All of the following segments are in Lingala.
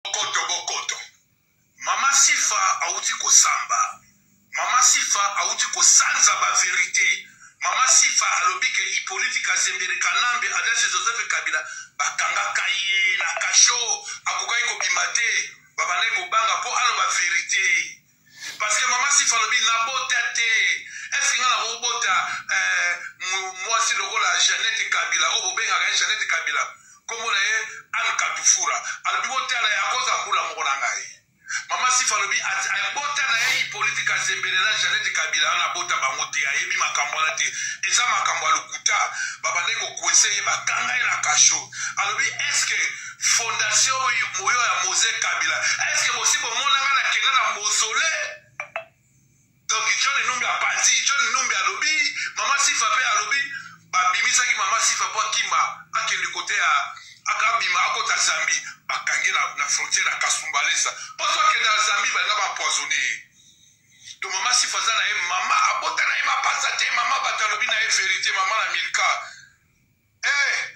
Bokoto. Mama Sifa auti ko samba. Mama Sifa auti ko sanza ba vérité. Mama Sifa alobike Hippolyte Kazembere Kanambe adresse Joseph Kabila bakanga kaye na kasho akokai ko bimate babane ko banga po alo ba vérité. Parce que Mama Sifa lobi na botate. Est-ce que na robota moi si logo la Jeannette Kabila o bobenga ga Jeannette Kabila comme on est an katufura alobi botala ya koza mbula mokona ngai. Mama Sifa lobi bota na Hippolyte Kazembere na Jeannette Kabila na bota bangote ya yebi makambo na te eza makambo alukuta babane ko kwese bakanga na kasho alobi est-ce que fondation moyo ya Mose Kabila est-ce que possible monanga na kena na mausolée. Donc John Numbi a parti, John Numbi a lobby, Mama Sifa pe a lobby, babimisa ki Mama Sifa po kimba akende côté à akabima akota Zambi bakangi na frontière à Kasumbalesa. Parce que dans Zambi ba na empoisonné. Donc Mama Sifa za na mama abota na ma pasate mama batalobi na vérité mama na Milka.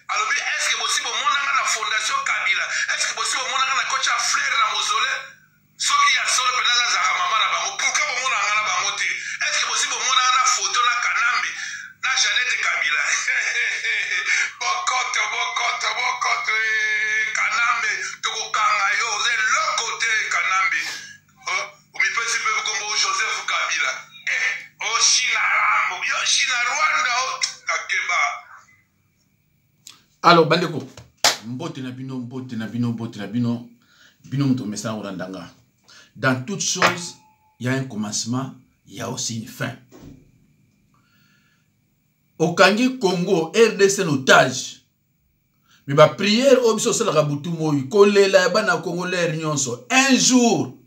Alors est-ce que possible monanga na fondation Kabila? Est-ce que possible monanga na coach frère na mausolée? Soki ya solo penaza za mama na bango pourquoi bon mona ngana bango te est-ce que possible mona na photo na Kanambe na Jeannette Kabila bokoto Kanambe toko kanga yo ze lokote Kanambe umi pesi pe kombo Joseph Kabila o China Rambo yo China Rwanda o kakeba. Alors bandeko mbote na bino bino mto mesa orandanga. Dans toute chose, il y a un commencement, il y a aussi une fin. Au Kangi Congo, RDC en otage. Mais ma prière, au biso sala rabutu moyi, kolela bana Congolais nyonso. Un jour,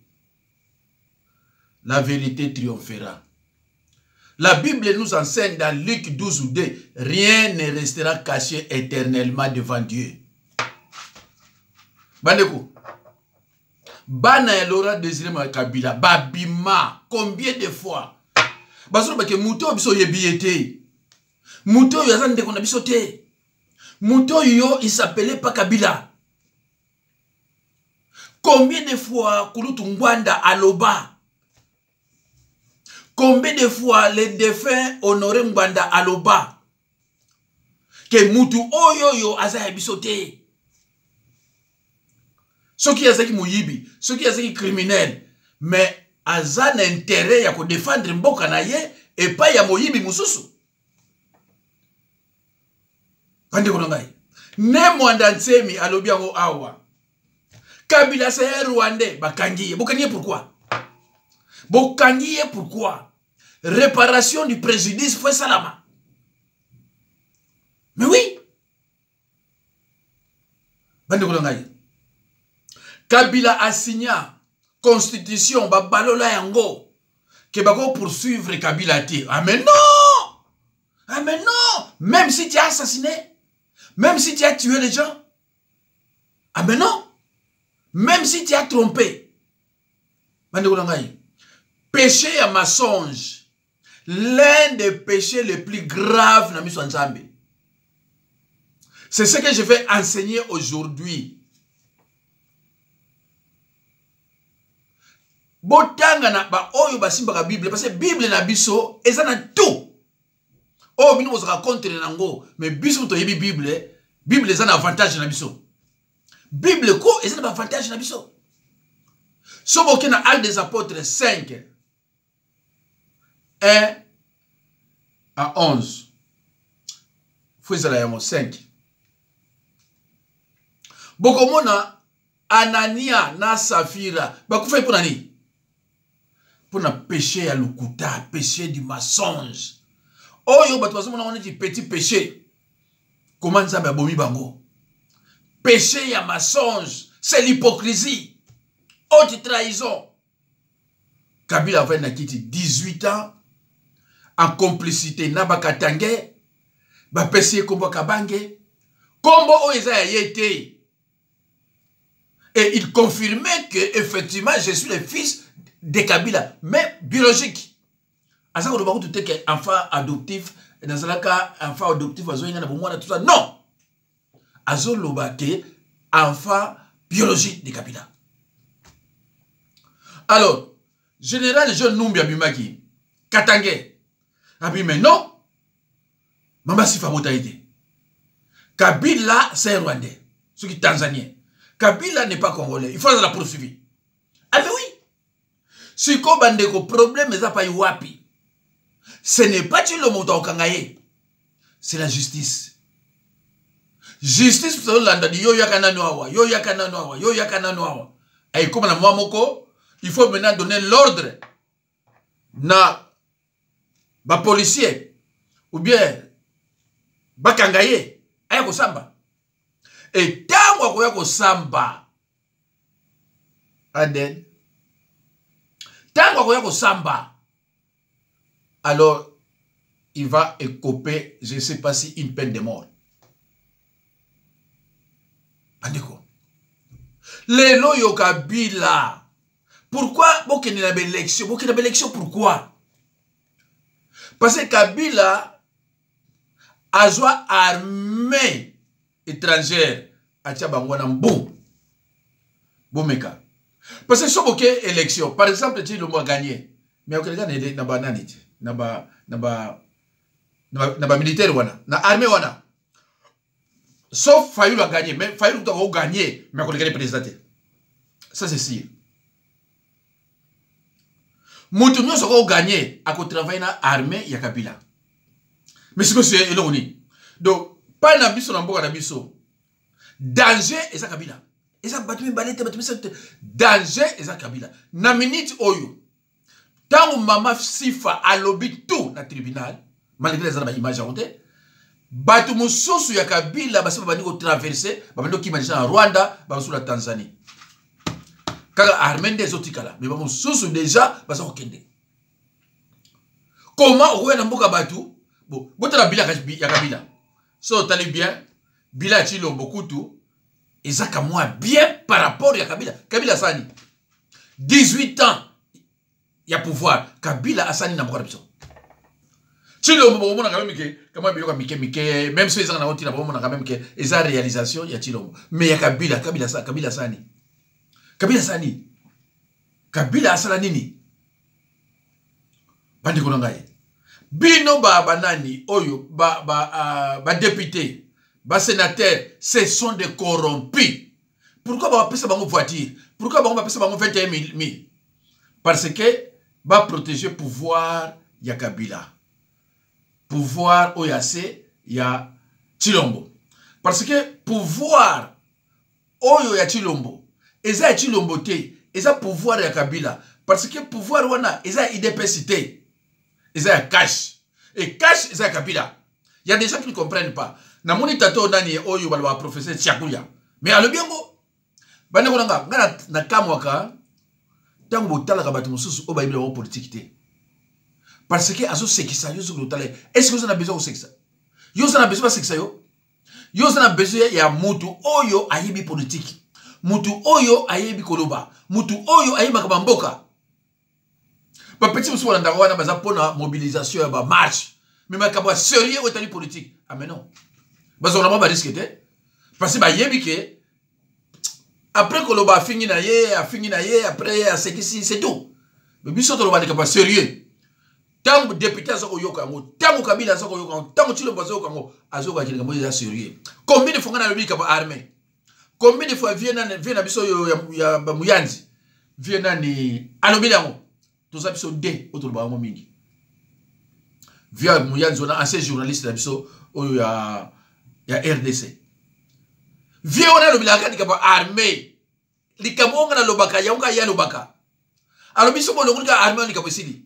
la vérité triomphera. La Bible nous enseigne dans Luc 12:2, rien ne restera caché éternellement devant Dieu. Bandeko. Bana ya Laurent Désiré Kabila babima combien de fois basolo bake muto biso yebiete muto yo azande kona biso te muto yo il s'appelait pas Kabila. Combien de fois Kulutu Ngwanda aloba, combien de fois les défunts Honoré Ngwanda aloba que mutu oyo yo aza biso te. Ce qui est mouyibi, ce qui est criminel, mais azan intérêt ya ko défendre mboka na ye et pas ya moyibi mususu. Pande ko ngai. Ne mwanda nsemi alobi yango awa. Kabila c'est Rwandais, bakangiye. Bokangiye pourquoi? Bokangiye pourquoi? Réparation du préjudice foi salama. Mais oui. Pande ko ngai. Kabila a signé constitution babalola yango que bako poursuivre Kabila te. Ah mais non! Ah mais non! Même si tu as assassiné, même si tu as tué les gens. Ah mais non! Même si tu as trompé. Péché à mensonge. L'un des péchés les plus graves na miso nzambe. C'est ce que je vais enseigner aujourd'hui. Botanga na ba oyo basimba ka Bible parce que Bible na biso eza na tout. Oh bino bozaka contre nango mais biso to yebi Bible eza na avantage na biso. Bible ko eza na avantage na biso. So boke na Actes des Apôtres 5 1 à 11. Fouizala yango 5. Bokomona Anania na Safira bakufa pour nani? Pour na péché à l'ukuta, péché du mensonge. Oh yo batwazo mona on dit petit péché. Comment ça babomi bango? Péché à mensonge, c'est l'hypocrisie. Haute trahison. Kabila avait nakiti 18 ans en complicité na bakatange ba péché kombo kabange kombo oeza yete. Et il confirmait que effectivement je suis le fils de Kabila, mais biologique. Asa ko baku tout que enfant adoptif dans ce cas enfant adoptif azo ina na bomwana tout ça. Non. Azo lobake enfant biologique de Kabila. Alors, général John Numbi abimaki, Katangé, mais non, Mama Sifa Botaïde. Kabila, c'est un Rwandais, ce qui est Tanzanien. Kabila n'est pas Congolais, il faut la poursuivre. Ah mais oui, si ko bandeko problème, mais ça pas wapi. Ce n'est pas Chilombo Kangaye, c'est la justice. Justice, yo yakana noawa, yo yakana noawa, yo yakana noawa. Et comme la Mwamoko, il faut maintenant donner l'ordre na ba policier ou bien ba kangaye aya ko samba. Et tango ko ya ko samba. Aden. Tango ko ya ko samba. Alors il va écoper, je ne sais pas si une peine de mort. Andiko. Lelo yo Kabila. Pourquoi Bokene na élection? Bokene na élection pourquoi? Parce que Kabila a joué armée étrangère à Tchabangwana Mbou. Boumeka. Parce que si on a élection, par exemple, tu le mois gagné, mais on a gagné na bananite, na ba militaire wana, na armée wana. Sauf Fayou a gagné, mais Fayou a gagné, mais on a gagné président. Ça c'est sûr. Moutounio a gagné à travailler dans l'armée ya Kabila. Mais c'est que c'est éloni. Donc, pas na biso na mboka na biso. Danger et ça Kabila. Et ça battu balete danger et ça Kabila. Na minute oyo. Tant Mama Sifa a lobby tout na tribunal, malgré les images à monter. Batu mususu ya Kabila basi babandi ko traverser, babandi ki manisha na Rwanda, basu la Tanzanie. Kaka armée des otikala, mais mususu déjà basi ko kende. Comment on na mboka batu? Bon, botala bila ya Kabila. So tali bien, bila Chilombo kutu ezaka moi bien par rapport à Kabila. Kabila sani 18 ans ya pouvoir. Kabila asani na mboka biso. Chilombo mona quand même que comment biyoka mike même si ezanga na oti na mona quand même que eza réalisation ya Chilombo. Mais ya Kabila sani. Kabila sani. Kabila asala nini? Bandi ko ngai. Bino banani oyo ba député, ba sénateur, ce sont des corrompus. Pourquoi ba pesa bango voiture? Pourquoi ba pesa bango 21 000? Parce que ba protéger pouvoir ya Kabila. Pouvoir oyase ya Chilombo. Parce que pouvoir oyo ya Chilombo, eza ya Chilombo te, eza pouvoir ya Kabila. Parce que pouvoir wana eza idépacité. Ils ont cash. Et cash, ils ont Kabila. Il y a des gens qui ne comprennent pas. Na moni tato nani oyo balwa professeur Tchakuya. Mais à le biengo. Bane ko nga na kamwaka tango botala ka batu mususu o baibile o politique te. Parce que azo sekisa yo sur l'otale. Est-ce que vous en avez besoin de sexe? Yo en a besoin de sexe yo. Yo en a besoin ya mutu oyo ayibi politique. Mutu oyo ayibi koloba. Mutu oyo ayibi makabamboka. Ba petit musu wana ndawana baza pona mobilisation ya ba marche. Mais makabwa sérieux au tali politique. Ah mais non. Bazo na ba risque te. Parce que ba yebi ke après que l'on a fini na ye, après à ce qui c'est tout. Mais biso to ba pas sérieux. Tant député azoko yoka ngo, tant Kabila azoko yoka ngo, tant Chilombo azoko ngo, azoko akili ngo ya sérieux. Combien de fois ngana lobi ka ba armée? Combien de fois viena biso ya ba Muyanzi? Viena ni alobi yango. Tous ça biso D autour ba ngo mingi. Via Muyanzi on a ancien journaliste biso oyo ya RDC. Via on a lobi la ka ba armée. Likamo ngana lobaka yonga ya lobaka. Alobi so bolongo ka armée likamo sili.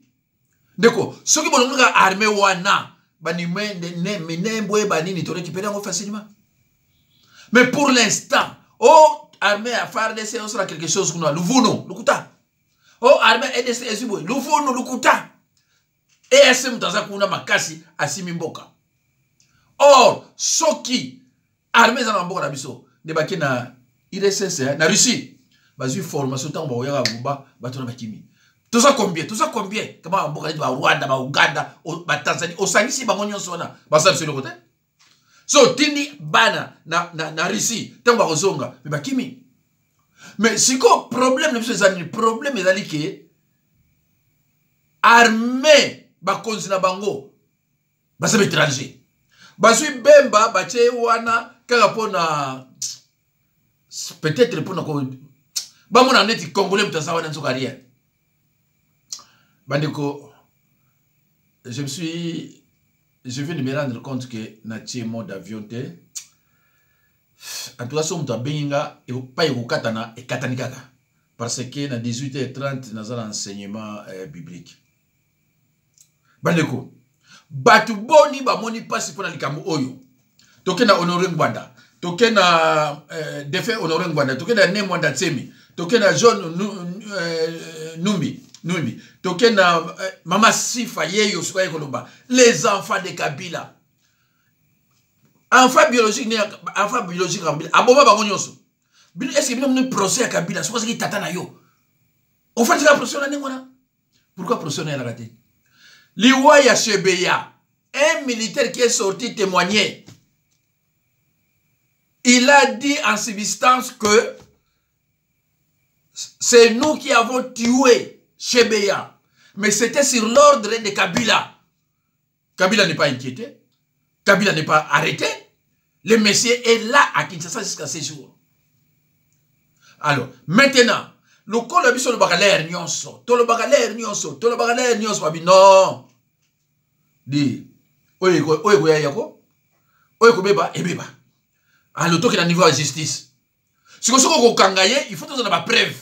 Deko, ceux qui vont armée wana, banimembwe banini to récupérer facilement. Mais pour l'instant, oh armée à FARDC on sera quelque chose qu'on a Luvuno, Lukuta. Oh armée EDC Ezibwe, Luvuno, Lukuta. ESM dans un kuna makasi asimi mboka. Or, soki armée za mboka na biso, ne baki na IRSS na Russie, bazu formation tant ba oya ba batona bakimi. Tout ça combien? Comment on peut dire Rwanda, Ouganda, Tanzanie, au Sangisi, Bangonio Sona, Basab sur le côté. So, Tini, Bana, na Russie, Tamba Rozonga, mais Bakimi. Mais si quoi problème le problème est que armée bakonzi na bango basa étranger basui bemba bache wana kaka pona peut-être pona ko bamona neti congolais mutasa wana nzoka rien bandeko je viens de me rendre compte que natie mode avion te en tout cas so mutu abenginga pa ekokatana ekatani kaka parce que na 18h30 naza na enseignement biblique bandeko batu boni bamoni pasi pona likambo oyo toke na Honoré Ngwanda toke na défunt Honoré Ngwanda toke na Ne Mwanda Tsemi toke na John Numbi toke na Mama Sifa yeyo suka ekoloba les enfants de Kabila enfant biologique Kabila aboma bango nyonso bino est-ce que bino moni procès à Kabila c'est parce que tata na yo on fait la procès na ngwana pourquoi procès na raté Liwaya Chebeya, un militaire qui est sorti témoigner, il a dit en substance que c'est nous qui avons tué Chebeya. Mais c'était sur l'ordre de Kabila. Kabila n'est pas inquiété. Kabila n'est pas arrêté. Le monsieur est là à Kinshasa jusqu'à ces jours. Alors, maintenant, le col a sur le bagalère nyonso, to le bagalère nyonso, non. Di, oye yako, oye ko beba e beba. Alors to ki na niveau de justice. Si ko soko kangaye, il faut to na ba preuve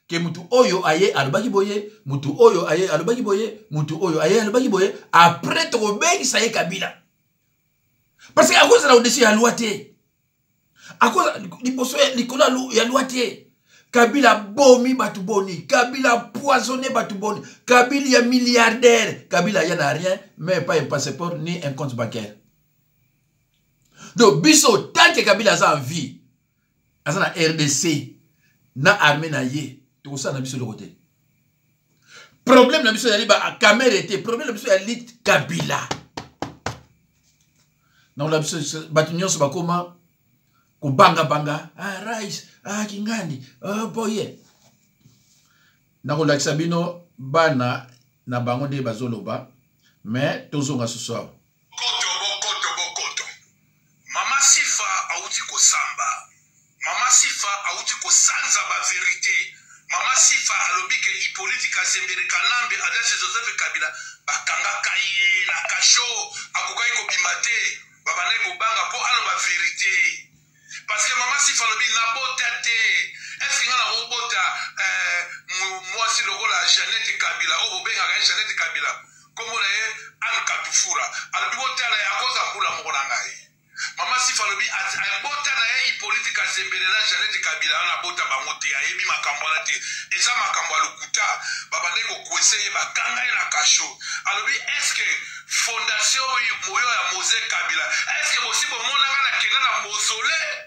que mutu oyo aye alobaki boye, mutu oyo aye alobaki boye, mutu oyo aye alobaki boye, après to bengi sa ye Kabila. Parce que à cause de la au-dessus ya loi te. À cause liposo likola ya loi te. Kabila bomi batuboni, Kabila poisonné batuboni, Kabila milliardaire, Kabila y en a rien, mais pas un passeport ni un compte bancaire. Donc, biso, tant que Kabila a en vie, a na RDC, na armée na ye, tout ça na biso de côté. Problème na biso yali ba caméra était, problème na biso yali Kabila. Non la biso batunyo so bakoma ko banga rice kingandi boye nakolakisa bino bana na bango nde bazoloba mais tozonga ce soir bokoto Mama Sifa auti kosamba Mama Sifa auti kosanza ba vérité Mama Sifa alobike Hippolyte Kazembere Kanambe adresse Joseph Kabila bakanga kaye na kasho akokai ko bimate babane ko banga po aloba vérité. Parce que Mama Sifa lobi na botate. Est-ce qu'il y a un robot moi si le rôle à Jeannette Kabila oh ben à Jeannette Kabila comme on est an katufura alors bi botala ya koza mbula mokona ngai Mama Sifa lobi a botala ya Hippolyte Kazembere na Jeannette Kabila na bota bango te ayebi makambo na te eza makambo alukuta babande ko kweseye bakanga na kasho alors est-ce que fondation moyo ya Mose Kabila est-ce que possible monanga na kena na mausolée.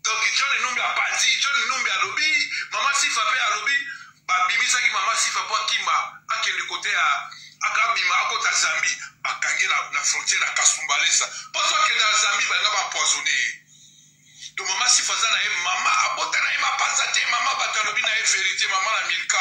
Donc John Numbi a parti, John Numbi a lobby, Mama Sifa pe a lobby, babimisa ki Mama Sifa po kimba akende côté à akabima akota Zambie, bakangi na frontière à Kasumbalesa. Parce que dans Zambie ba ngaba poisonné. Donc Mama Sifa za na e mama abota na e ma pasate mama batalobi na e vérité mama na Milka.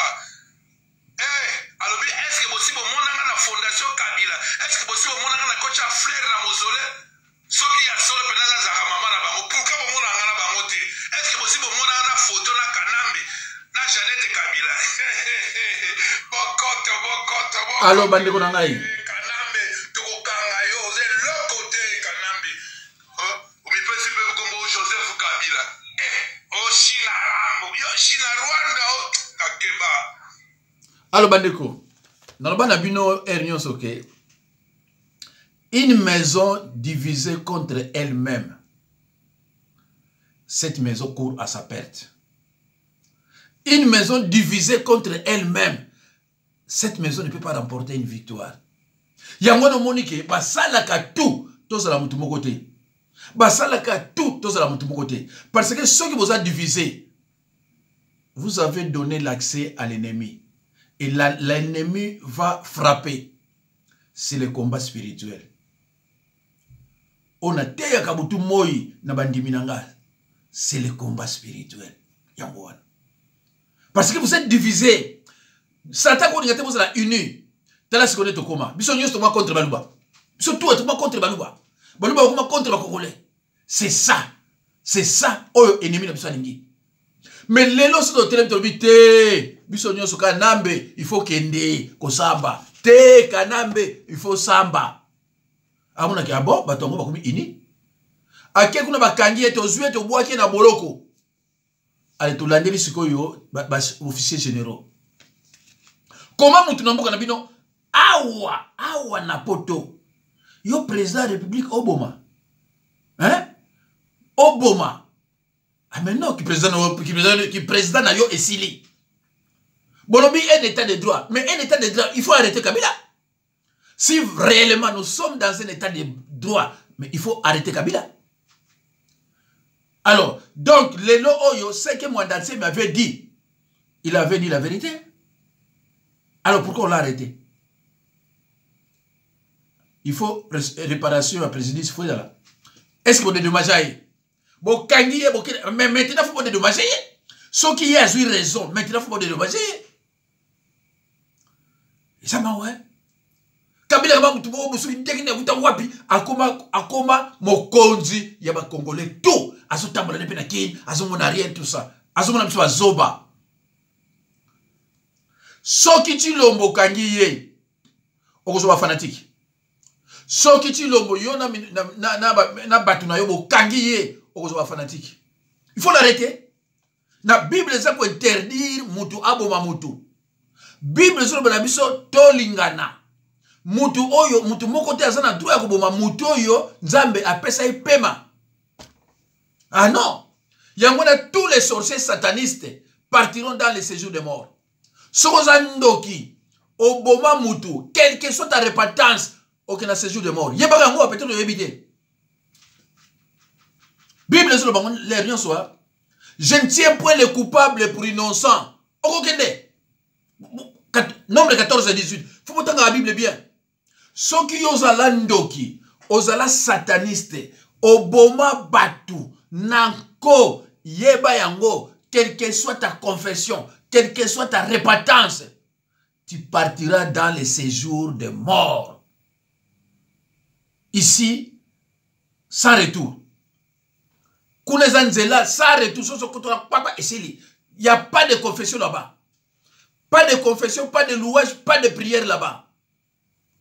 Alors est-ce que possible monanga na fondation Kabila? Est-ce que possible monanga na coach frère na mausolée? Soki ya solo penaza za mama na bango pourquoi bo mona ngana bango te est-ce que possible mona na photo na Kanambe na Jeannette Kabila bokoto allo bande ko ngai Kanambe to kanga yo ze lokote Kanambe o mi pesi pe kombo Joseph Kabila o China rambo yo China Rwanda o kakeba allo bande ko na bana bino ernyo soke. Une maison divisée contre elle-même, cette maison court à sa perte. Une maison divisée contre elle-même, cette maison ne peut pas remporter une victoire. Yangono Monique, basalaka tout, tous à la mutumo côté. Basalaka tout, tous à la mutumo côté. Parce que ceux qui vous ont divisé, vous avez donné l'accès à l'ennemi. Et l'ennemi va frapper. C'est le combat spirituel. On a teya kabutu moi na bandimi nanga. C'est le combat spirituel. Parce que vous êtes divisés. Satan ko ngate vous la uni. Tala se connaît comment. Biso nyos to contre Baluba. Biso tout est contre Baluba. Baluba ko contre ba Congolais. C'est ça. C'est ça oyo ennemi na biso alingi. Mais lelo so to tele tobité. Biso nyos ka nambe, il faut kende ko samba. Te kanambe, il faut samba. Amuna ki abo batongo ba komi ini. Ake kuna bakangi eto zwe to boaki na boloko. Allez, tout l'année, c'est quoi, officier généraux. Comment nous tenons na bino? Awa na poto. Yo président de la République Obama. Hein? Obama. Ah mais non, qui président na yo esili. Bolobi un état de droit. Mais un état de droit, il faut arrêter Kabila. Si réellement nous sommes dans un état de droit, mais il faut arrêter Kabila. Alors, donc, Lelo Oyo, c'est que Mwandatsé m'avait dit. Il avait dit la vérité. Alors, pourquoi on l'a arrêté? Il faut réparation à préjudice. Est-ce que vous dédommagez? Bon, mais maintenant, il faut vous dédommager. Ceux qui ont eu raison, maintenant, il faut vous dédommager. Et ça m'a ouais. Kabila kama mtu mwa musuli ndekine wuta wapi akoma mokonzi ya ba Congolais tout azotambola nepe na kini azomona rien tout ça azomona biso bazoba soki Tshilombo kangi ye okozoba fanatique soki Tshilombo yo na batu na yo bokangi ye okozoba fanatique. Il faut l'arrêter. Na Bible ça pour interdire mutu aboma mutu. Bible so na biso tolingana. Mutu oyo, mutu moko te azana droit ya koboma mutu oyo, Nzambe apesa pema. Ah non. Yangona tous les sorciers satanistes partiront dans les séjours de mort. Sokozandoki, oboma mutu, quelle que soit ta repentance, aucun séjour de mort. Yebaka ngo peut-être le éviter. Bible sur le bangon, les rien soit. Je ne tiens point les coupables pour innocents. Okokende. Nombre 14 et 18. Faut pourtant la Bible bien. Ceux qui osala ndoki, osala sataniste, oboma batu, nanko, yeba yango, quelle que soit ta confession, quelle que soit ta repentance, tu partiras dans les séjours de mort. Ici, sans retour. Kounezanzela, sans retour, il n'y a pas de confession là-bas. Pas de confession, pas de louage, pas de prière là-bas.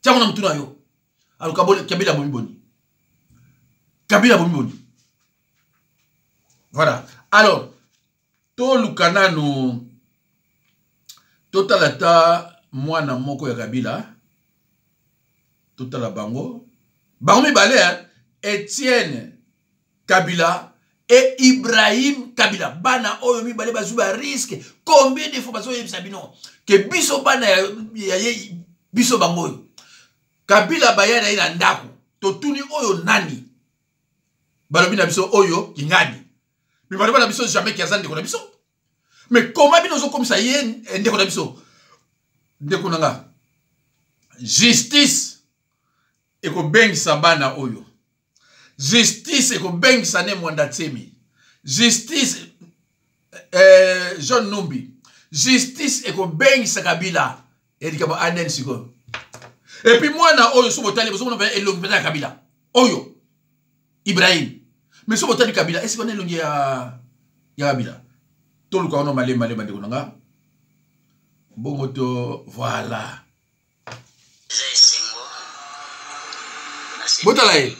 Tiens, on a mtuna yo. Alors, Kabila Bomi Boni. Kabila Bomi Boni. Voilà. Alors, to lukana no totalata mwana moko ya Kabila. Totala bango. Bango mi bale, Etienne Kabila et Ibrahim Kabila. Bana oyo mi bale bazuba risque. Combien de fois bazo yebisabino que biso bana ya biso bango. Kabila bayana ina ndako. Totuni oyo nani. Balobi na biso oyo kingani. Mais balobi na biso jamais kiazan ndeko na biso. Mais comment bino zo comme ça yé ndeko na biso. Ndeko nanga. Justice eko bengisa bana oyo. Justice eko bengisa ne Mwandatsemi. Justice John Numbi. Justice eko bengisa Kabila. Edikabo anen siko. Et puis moi na oyo sobotali bozo na elongi na Kabila. Oyo Ibrahim. Mais sobotali Kabila, est-ce qu'on est longi ya Kabila? Tout le monde malé bande konanga. Bongoto voilà. Botalaye.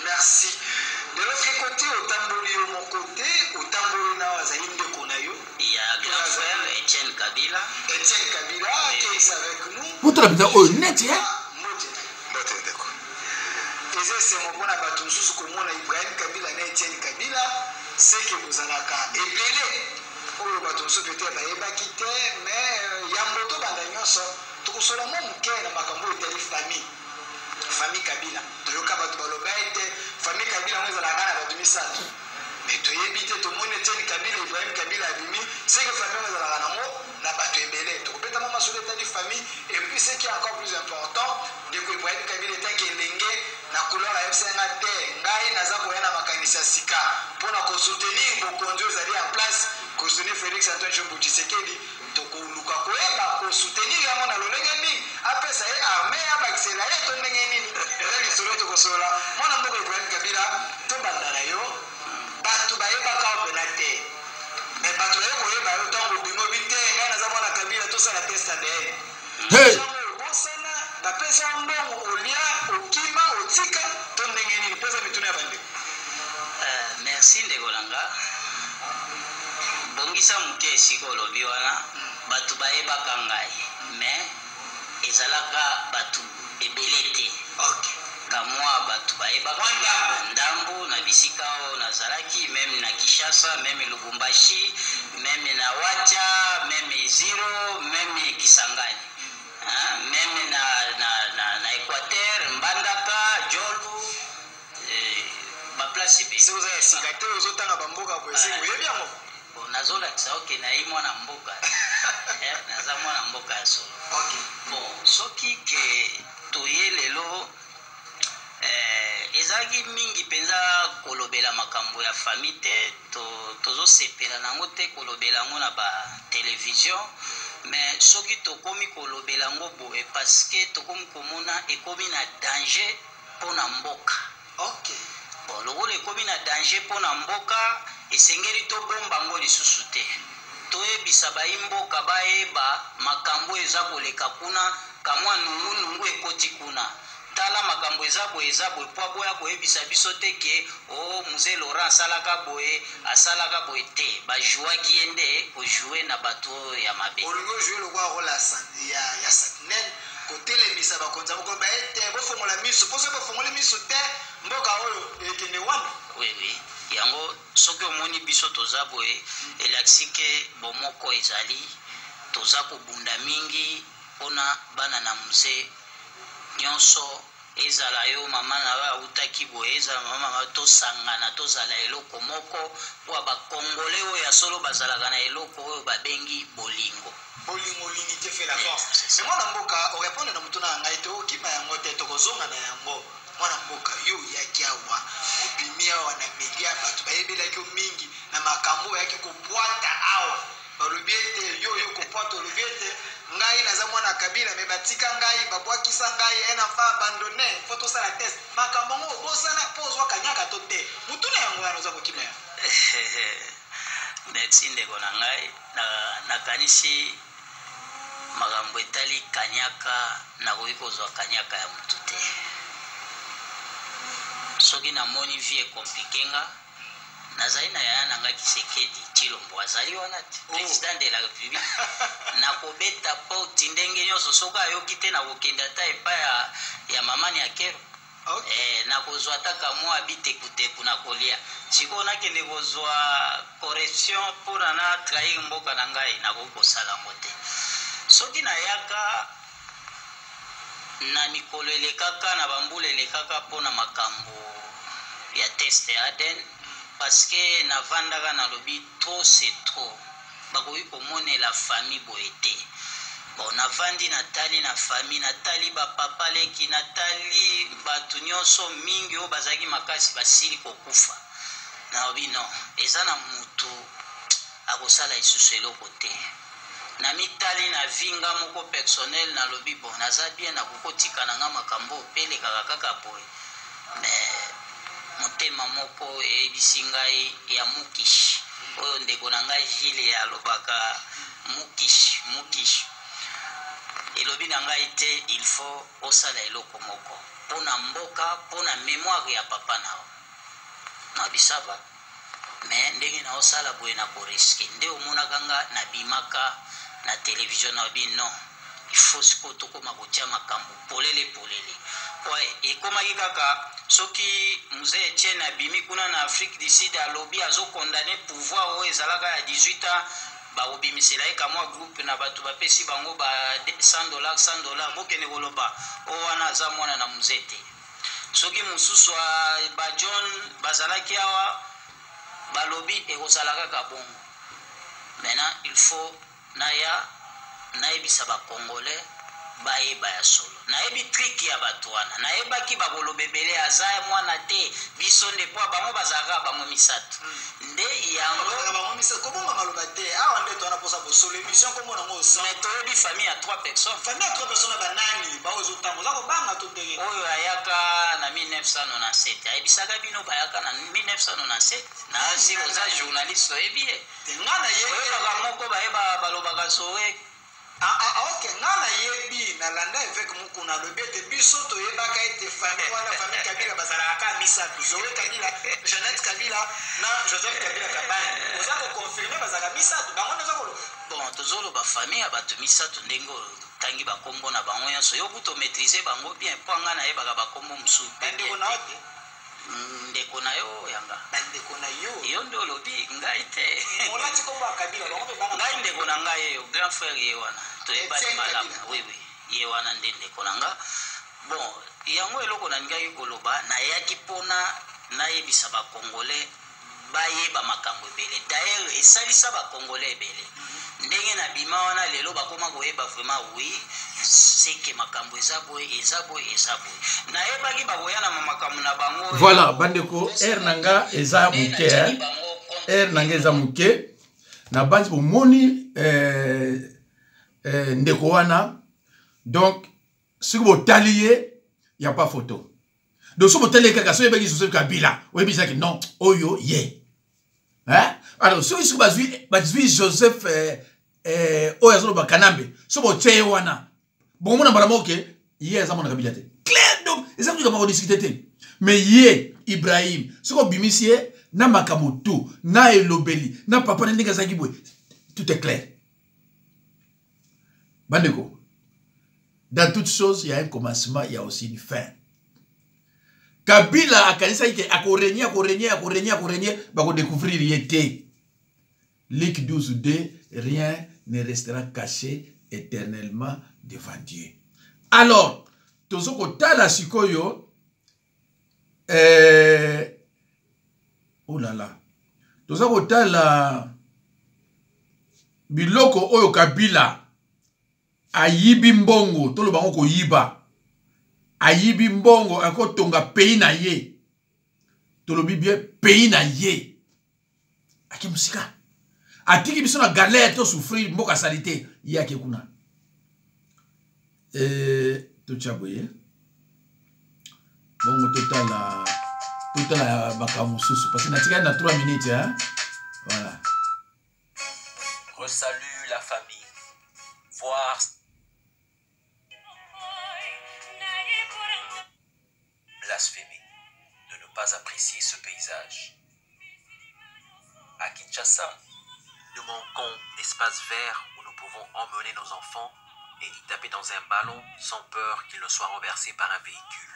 Merci. De l'autre côté, au Tamboli, de mon côté, au Tamboli, de Konayo. Il y a grand frère Etienne Kabila. Etienne Kabila qui est avec nous. Vous avez dit, oh, net, hein? C'est mon bon abattu, sous comme on a Ibrahim Kabila et Etienne Kabila, c'est que vous en avez ébélé. Pour le bateau, peut-être, il va quitter, mais il y a un moto dans la tout cela, mon cœur, dans ma cambo, est famille. Famille Kabila. Tu as famille Kabila, on est à la gare à la demi-salle. Mais tu as évité tout le monde, Etienne Kabila, Ibrahim Kabila, c'est que famille, on est à la gare n'a pas été ébélé. Tu peux pas sur l'état de famille. Et puis, ce qui est encore plus important, c'est que Ibrahim Kabila est un Kélengue, na couleur à FCNAT, Ngai, Naza, Koyana, Makanisa Sika, pour nous soutenir, pour conduire, vous allez en place. Félix Antoine Chombo Tshisekedi tokoluka koyeba kosoutenir yango na lolenge mingi apesa ye arme abakisela ye to ndenge nini eza lisolo tokosola mwana mboka Ibrahim Kabila tobanda na yo bato bayebaka opena te mais bato baye koyeba yo ntango bino bite ngai naza mwana Kabila tosala test ADN bosana bapesa mbongo olia okima otika to ndenge nini pesa mituna ya bandeko. Merci ndeko nanga bongisa moke esika olobi wana bato bayebaka ngai mais ezalaka bato ebele te kamwa bato bayebaka ndambo na bisika oyo nazalaki meme na Kinshasa meme Lubumbashi meme na Wacha meme Ziro meme Kisangani meme na Equateur Mbandaka Jolu baplace si vous avez singate ozotanga bamboka ko esi oyebi yango nazolakisa oke nayi mwana mboka naza mwana mboka ya solo bon soki ke toye lelo ezalaki mingi mpenza kolobela makambo ya famille te tozosepela nango te kolobela yango na batelevizio mais soki tokomi kolobela yango boye parceke tokomi komona ekomi na danger mpo na mboka bon lokola ekomi na danger mpo na mboka esengeli tobomba yango lisusu te toyebisa bayimboka bayeba makambo eza koleka kuna kamwa nungunungu ekoti kuna tala makambo eza boye po boya koyebisa biso te ke mzee Laurent asalaka boye te bajuaki ye nde kojoue na bato ya mabe olingi ojoue lokwa role ya sentinelle kotelemisa bakonza moko baye te bofongola miso mpo soki bofongoli miso te mboka oyo ekende wana oui yango soki omoni biso toza boye elakisi ke bomoko ezali toza kobunda mingi mpona bana na mzee nyonso ezala yo mama na yo autaki boye ezala mama tosangana tozala eloko moko mpo bakongole oyo ya solo bazalaka na eloko oyo babengi bolingo l'unité fait la force mais mwana mboka orépondre na motu na ngai te okima yango te tokozonga na yango mwana mboka yo oyaki awa obimi awa na media bato bayebelaki yo mingi na makambo oyaki kobwata awa balobi ete yo kopwata olobi ete ngai naza mwana Kabila me batika ngai babwakisa ngai enfant abandonné fo tosala test makambo ngo obosana mpo ozwa kanyaka to te motu na yango wana oza kokima ya merci ndeko na ngai nakanisi makambo etali kanyaka nakoki kozwa kanyaka ya motu te soki namoni vie ekomplike nga nazali na yaya na nga Tshisekedi Tshilombo azali wana te président de la république nakobeta porti ndenge nyonso soki ayoki te nakokende ata epai ya mamani ya kero nakozwa ata kamwa bitekuteku nakolia sikoyo nakende kozwa correction mpona na trahir mboka na ngai nakoki kosala ngo te soki nayaka na mikolo elekaka na bambula elekaka mpona makambo ya test ya ADN parce que navandaka nalobi trop c'est trop bakoki komonela famille boye te bon navandi natali na famille natali bapapa leki natali bato nyonso mingi oyo bazalaki makasi basili kokufa nalobi non eza na mutu akosala lisusu eloko te na mitali na vinga moko personnel nalobi bon naza bien nakokotika na nga makambo opelekaka kaka boye mais motema moko eyebisi ngai ya mukishi oyo ndeko na ngai Gile alobaka mukishi elobi na ngai te il faut osala eloko moko mpona mboka mpona mémoire ya papa nao na bisaba mais ndenge na osala boye na koriske nde omonaka nga nabimaka na télévision na bi non il faut siko tokoma kotia makambo polele ouais ekomaki kaka soki mzee Etienne abimi kuna na Afrique du Sud alobi azokondane pouvoir oyo ezalaka ya 18 ans bakobimisela ye kamwa groupe na bato bapesi bango ba $100 bokende koloba oyo wana aza mwana na mzee te soki mosusu ba John bazalaki awa balobi ekozala kaka bongo maintenant il faut nayebisa bakongolais bayeba ya solo nayebi triki ya bato wana nayebaki bakolobebele aza mwana te biso nde po bango bazalaka bango misato nde yango kobonga maloba te awa nde towana mposa bosolo émission komona ngo osa mais toyebi famille ya 3 personnes famille ya 3 personnes banani baozotango oza kobanga to ndenge oyo ayaka na 1997 ayebisaka bino bayaka na 1997 naasi oza journaliste oyebi ye nga oyebaka moko bayeba balobaka sowe ok nga nayebi nalanda évêque mokuna alobi ete biso toyebaka ete famille wana famille kabila bazalaka ka misato zoe kabila Jeannette kabila na Joseph kabila kabani oza koconfirme bazalaka misato bango nde oza koloba bon tozoloba famille ya bato misato ndenge otangi bakombo na bango nyonso yo kuto maîtriser bango bien mpo nga nayebaka bakombo mosusu bandeko na ote ndeko na yo yanga bandeko na yo nde olobi ngai te olati kombo ya kabila bango mpe bana ngai ndeko na ngai eyo grand frère ye wana toyebani malamu oui ye wana nde ndeko na nga bon yango eloko na ngai koloba nayaki mpona nayebisa bakongole bayeba makambo ebele d'ailleurs esalisa bakongole ebele ndenge na bima wana lelo bakoma koyeba vraiment oui seke makambo eza boye nayebaki bakoya na makambo na bango voilà bandeko air nanga eza muke air nanga eza muke na bandi bomoni ndeko wana donc soki botali ye ya pas photo donc soki botali ye kaka soki oyebaki Joseph Kabila oyebisaki non oyo ye alors soki bazwi Joseph oyo azoloba Kanambe soki botie ye wana bomona mbala moke ye aza mwana Kabila te clair donc eza kutuka bakodiscute te mais ye Ibrahim soki obimisi ye na makambo tu na elobeli na papa na ndenge azalaki boye tout est clair bandeko dans toute chose il y a un commencement il y a aussi une fin Kabila akanisa ike akorenie bakodécouvrir ye te Luc 12:2 rien ne restera caché éternellement devant Dieu. Alors, tozoko tala sikoyo oh là là. Tozoko tala biloko oyo Kabila ayibi mbongo tolo bango ko yiba. Ayibi mbongo akotonga pays na ye. Tolo bibie pays na ye. Akimusika. Atiki biso na galère to souffrir mboka salite yake kuna. To chaboye. Bongo totala bakamususu parce que natika na 3 minutes hein. Voilà. Resalue la famille. Voir blasphémer de ne pas apprécier ce paysage. À Kinshasa, nous manquons d'espace vert où nous pouvons emmener nos enfants et y taper dans un ballon sans peur qu'il ne soit renversé par un véhicule.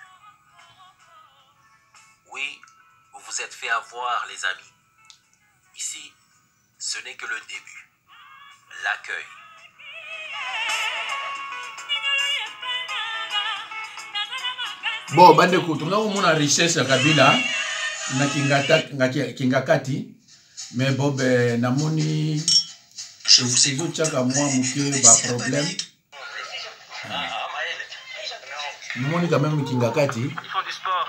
Oui, vous vous êtes fait avoir, les amis. Ici, ce n'est que le début. L'accueil. Bon, bandeko, tunga umuna richesse ya Kabila na kingakati mais bob namoni ezo chaka mwa muke ba problème. Namoni quand même kingakati. Ils font du sport.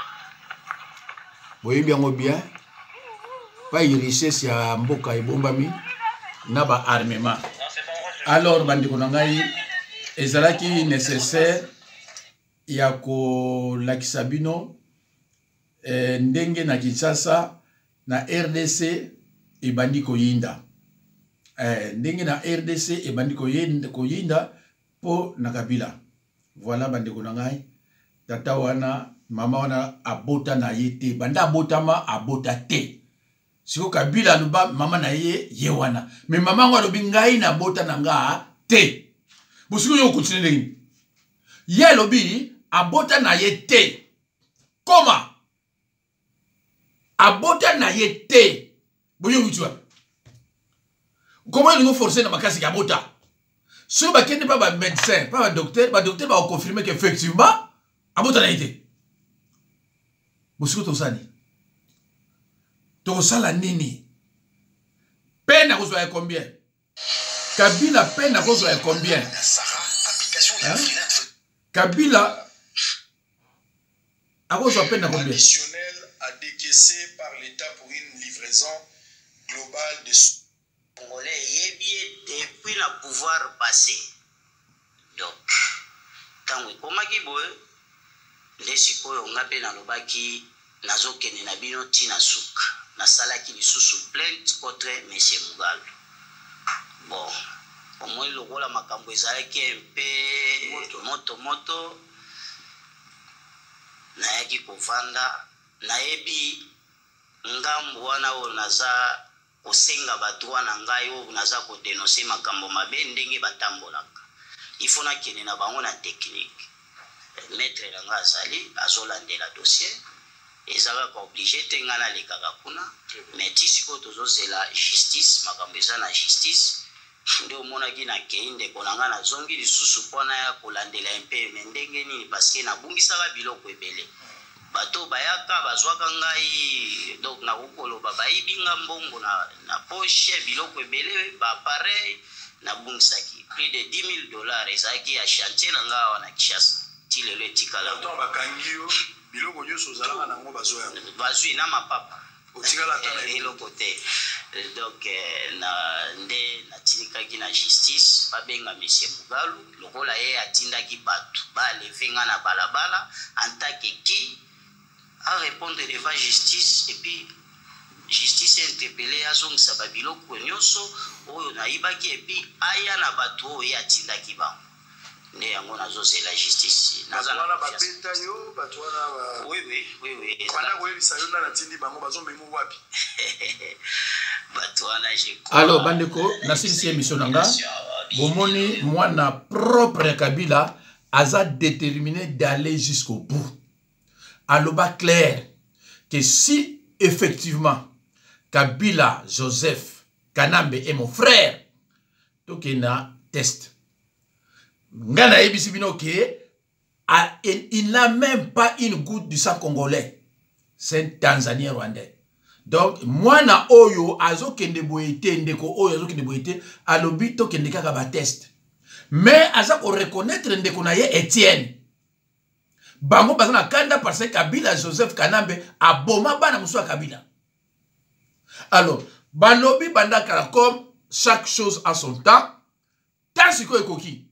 Boye bien pas une richesse ya mboka ebombami na ba armement. Alors bandeko nangai ezalaki nécessaire ya ko lakisa bino ndenge na Kinshasa na RDC ebandi koyinda ndenge na RDC ebandi koyinda po na Kabila. Voilà bandeko nangai tata wana mama wana abota na yete banda abotama abota te siko Kabila aluba mama na ye wana mais mama ngo alobi ngai na bota na nga te bosiko yo continue ndenge ye lobi abota na ye te koma abota na ye te boyo witwa comment ils nous forcer na makasi ya bota so ba kende pas ba médecin pas ba docteur ba confirmer que effectivement abota na ye te bosiko tosani tosala nini peine à cause combien Kabila peine à cause combien Sarah, application de la freelance. Kabila à cause de peine à combien? Additionnel à décaisser par l'État pour une livraison globale de Congolais yebi depuis le pouvoir passé. Donc, tant que komaki boy, les sikoyo ngape na lobaki nazokene na bino tina suka. Na salaki lisusu plainte contre monsieur Mugalu. Bon, au moins le rôle à makambo ezalaki un peu moto na yaki kovanda na yebi ngambo wana o naza kosenga bato wana ngai o naza ko dénoncer makambo mabe ndenge batambolaka. Il faut na kene na bango na technique. Maître nga azali azolandela dossier ezalaka obligé te nga nalekaka kuna mais ti sikoyo tozozela justice makambo eza na justice nde omonaki nakei ndeko na nga nazongi lisusu mpona ya kolandela mpe me ndenge nini parceke nabungisaka biloko ebele bato bayaka bazwaka ngai donc nakokoloba bayibinga mbongo na poche biloko ebele bapareil nabungisaki plus de $10,000 ezalaki ya chantier na nga awa na Kinshasa ti lelo etikala biloko nyonso ozalaka nango bazwi na mapapa otikala ta eloko te donc nde natinikaki na justice babenga monsieur Mugalu lokola ye atindaki bato baleve nga na balabala en tant que qui à répondre devant justice et puis justice interpellé azongisa babiloko nyonso oyo nayibaki et puis aya na bato oyo ye atindaki bango ne yango nazozela justice nazana bapeta yo bato wana oui kwana koyebisa yo na tindi bango bazomema wapi bato wana alors bandeko nasilisi émission nanga bomoni mwana propre Kabila aza déterminé d'aller jusqu'au bout aloba clair que si effectivement Kabila Joseph Kanambe est mon frère donc il a test Ngana ebisi bino ke il n'a même pas une goutte du sang congolais. C'est un Tanzanien rwandais. Donc, moi na oyo azo kende boyete ndeko oyo azo kende boyete alobi to kende kaka ba test. Mais aza ko reconnaître ndeko na ye Etienne. Bango bazana kanda parce que Kabila Joseph Kanambe aboma bana musu Kabila. Alors, balobi banda kala comme chaque chose a son temps. Tant siko ekoki.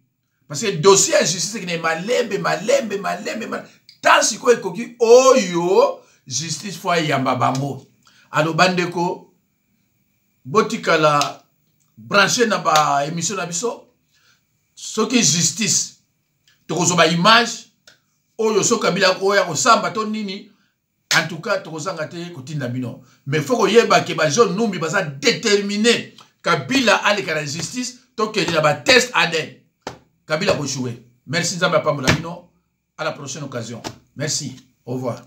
Parce que le dossier de justice est malembe. Tant si quoi est oyo justice fois yamba bango. Alors bandeko botika la branché na ba émission na biso. Ce qui justice tokozo ba image oyo so Kabila ko ya ko samba to nini. En tout cas tokozanga te kotinda bino. Mais faut ko yeba ke ba jeune numbi baza déterminé Kabila ale la justice to ke na ba test ADN. Kabila Bouchoué. Merci Nzamba Pamolabino. À la prochaine occasion. Merci. Au revoir.